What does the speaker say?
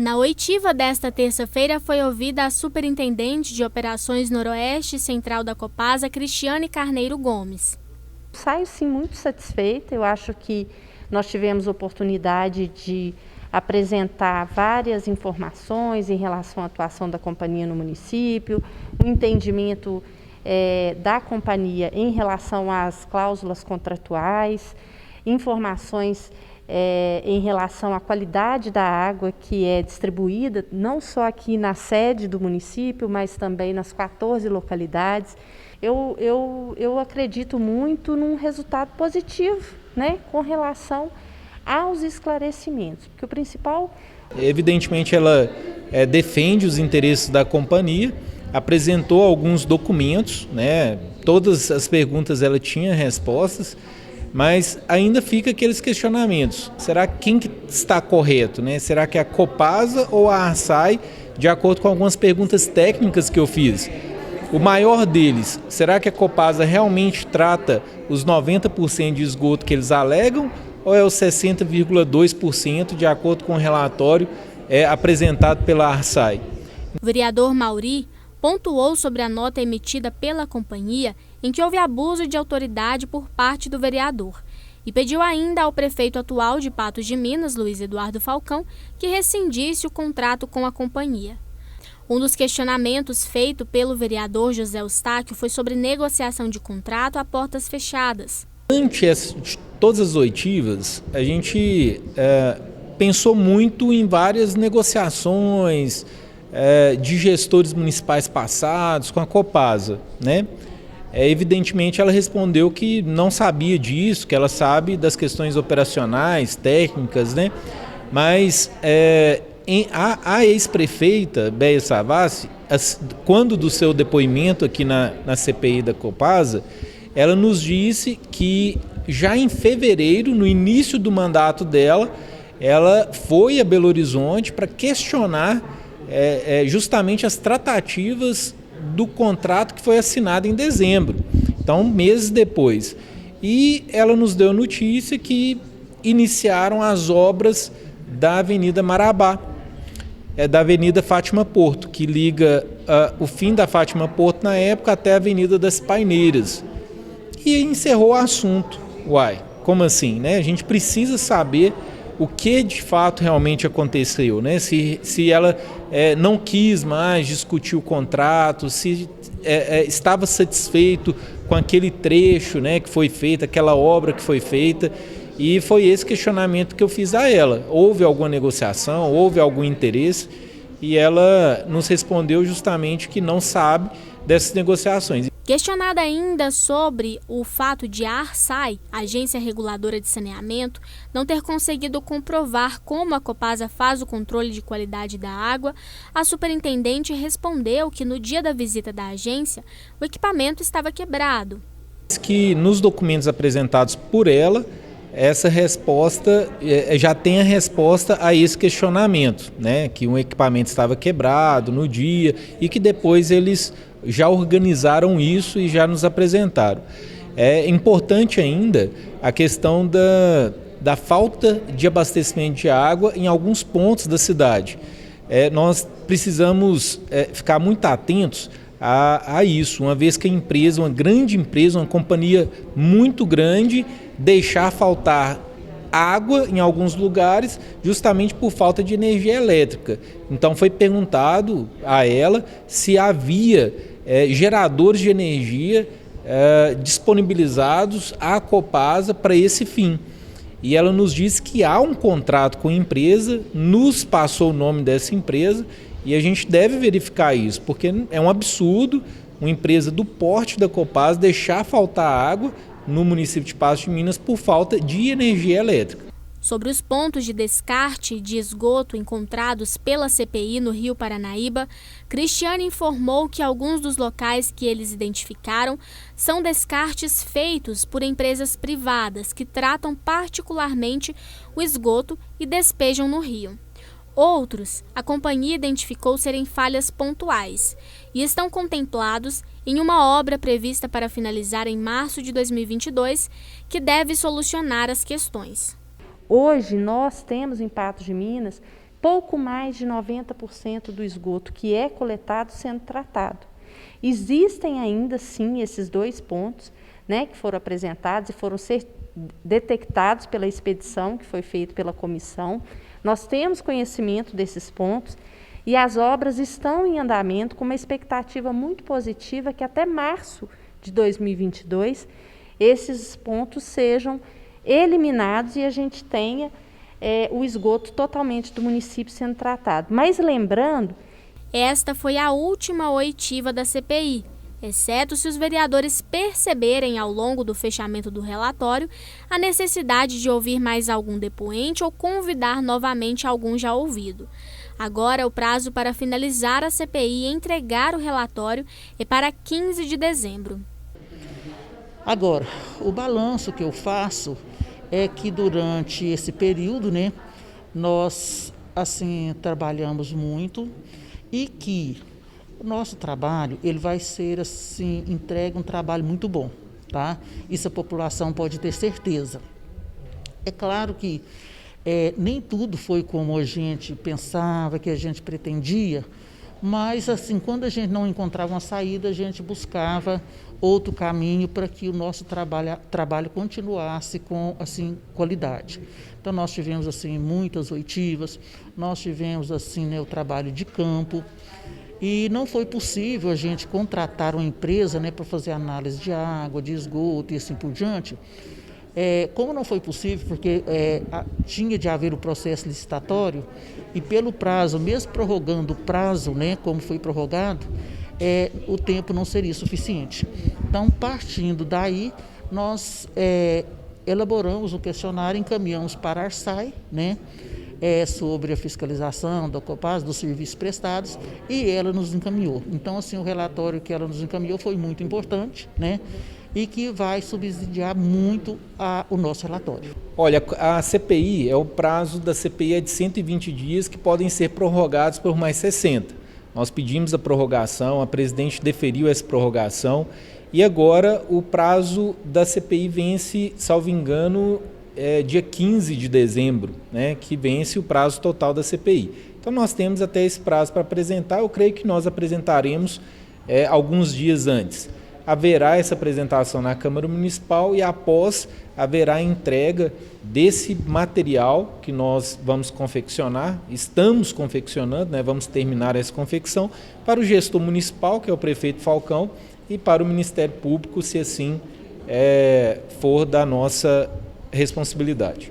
Na oitiva desta terça-feira foi ouvida a Superintendente de Operações Noroeste Central da Copasa, Cristiane Carneiro Gomes. Saio sim muito satisfeita, eu acho que nós tivemos oportunidade de apresentar várias informações em relação à atuação da companhia no município, o entendimento da companhia em relação às cláusulas contratuais, informações em relação à qualidade da água que é distribuída, não só aqui na sede do município, mas também nas 14 localidades. Eu acredito muito num resultado positivo, né, com relação aos esclarecimentos, porque o principal... Evidentemente ela defende os interesses da companhia, apresentou alguns documentos, né, todas as perguntas ela tinha respostas, mas ainda fica aqueles questionamentos. Será que quem que está correto, né? Será que é a Copasa ou a Arsai, de acordo com algumas perguntas técnicas que eu fiz? O maior deles, será que a Copasa realmente trata os 90% de esgoto que eles alegam ou é os 60,2% de acordo com o relatório apresentado pela Arsai? O vereador Mauri pontuou sobre a nota emitida pela companhia em que houve abuso de autoridade por parte do vereador e pediu ainda ao prefeito atual de Patos de Minas, Luiz Eduardo Falcão, que rescindisse o contrato com a companhia. Um dos questionamentos feito pelo vereador José Eustáquio foi sobre negociação de contrato a portas fechadas. Antes de todas as oitivas, a gente pensou muito em várias negociações de gestores municipais passados com a Copasa, né? Evidentemente ela respondeu que não sabia disso, que ela sabe das questões operacionais, técnicas, né? Mas a ex-prefeita Béia Savassi, quando do seu depoimento aqui na CPI da Copasa, ela nos disse que já em fevereiro, no início do mandato dela, ela foi a Belo Horizonte para questionar justamente as tratativas do contrato que foi assinado em dezembro, então meses depois. E ela nos deu notícia que iniciaram as obras da Avenida Marabá, da Avenida Fátima Porto, que liga o fim da Fátima Porto na época até a Avenida das Paineiras. E encerrou o assunto. Uai, como assim, né? A gente precisa saber o que de fato realmente aconteceu, né? Se ela não quis mais discutir o contrato, se estava satisfeito com aquele trecho, né, que foi feito, aquela obra que foi feita, e foi esse questionamento que eu fiz a ela. Houve alguma negociação, houve algum interesse, e ela nos respondeu justamente que não sabe dessas negociações. Questionada ainda sobre o fato de a Arsai, Agência Reguladora de Saneamento, não ter conseguido comprovar como a Copasa faz o controle de qualidade da água, a superintendente respondeu que no dia da visita da agência, o equipamento estava quebrado. Que nos documentos apresentados por ela, essa resposta já tem a resposta a esse questionamento, né? Que um equipamento estava quebrado no dia e que depois eles já organizaram isso e já nos apresentaram. É importante ainda a questão da falta de abastecimento de água em alguns pontos da cidade. Nós precisamos ficar muito atentos a isso, uma vez que a empresa, uma grande empresa, uma companhia muito grande, deixar faltar água em alguns lugares justamente por falta de energia elétrica. Então foi perguntado a ela se havia geradores de energia disponibilizados à Copasa para esse fim. E ela nos disse que há um contrato com a empresa, nos passou o nome dessa empresa e a gente deve verificar isso, porque é um absurdo uma empresa do porte da Copasa deixar faltar água no município de Patos de Minas por falta de energia elétrica. Sobre os pontos de descarte de esgoto encontrados pela CPI no Rio Paranaíba, Cristiane informou que alguns dos locais que eles identificaram são descartes feitos por empresas privadas que tratam particularmente o esgoto e despejam no rio. Outros, a companhia identificou serem falhas pontuais e estão contemplados em uma obra prevista para finalizar em março de 2022, que deve solucionar as questões. Hoje nós temos em Patos de Minas pouco mais de 90% do esgoto que é coletado sendo tratado. Existem ainda, sim, esses 2 pontos, né, que foram apresentados e foram ser detectados pela expedição que foi feita pela comissão. Nós temos conhecimento desses pontos e as obras estão em andamento com uma expectativa muito positiva que até março de 2022 esses pontos sejam eliminados e a gente tenha o esgoto totalmente do município sendo tratado. Mas lembrando, esta foi a última oitiva da CPI, exceto se os vereadores perceberem ao longo do fechamento do relatório a necessidade de ouvir mais algum depoente ou convidar novamente algum já ouvido. Agora, o prazo para finalizar a CPI e entregar o relatório é para 15 de dezembro. Agora, o balanço que eu faço é que durante esse período, né, nós assim trabalhamos muito e que o nosso trabalho ele vai ser assim entregue um trabalho muito bom, tá? Isso a população pode ter certeza. É claro que nem tudo foi como a gente pensava, que a gente pretendia, mas assim, quando a gente não encontrava uma saída, a gente buscava outro caminho para que o nosso trabalho continuasse com assim, qualidade. Então nós tivemos assim, muitas oitivas, nós tivemos assim, né, o trabalho de campo, e não foi possível a gente contratar uma empresa, né, para fazer análise de água, de esgoto e assim por diante. Como não foi possível, porque tinha de haver o processo licitatório e pelo prazo, mesmo prorrogando o prazo, né, como foi prorrogado, o tempo não seria suficiente. Então, partindo daí, nós elaboramos um questionário, encaminhamos para a Arsai, né, sobre a fiscalização da Copasa, dos serviços prestados, e ela nos encaminhou. Então, assim, o relatório que ela nos encaminhou foi muito importante, né, e que vai subsidiar muito o nosso relatório. Olha, a CPI, o prazo da CPI é de 120 dias que podem ser prorrogados por mais 60. Nós pedimos a prorrogação, a presidente deferiu essa prorrogação e agora o prazo da CPI vence, salvo engano, dia 15 de dezembro, né, que vence o prazo total da CPI. Então nós temos até esse prazo para apresentar, eu creio que nós apresentaremos alguns dias antes. Haverá essa apresentação na Câmara Municipal e após haverá a entrega desse material que nós vamos confeccionar, estamos confeccionando, né, vamos terminar essa confecção para o gestor municipal, que é o prefeito Falcão, e para o Ministério Público, se assim for da nossa responsabilidade.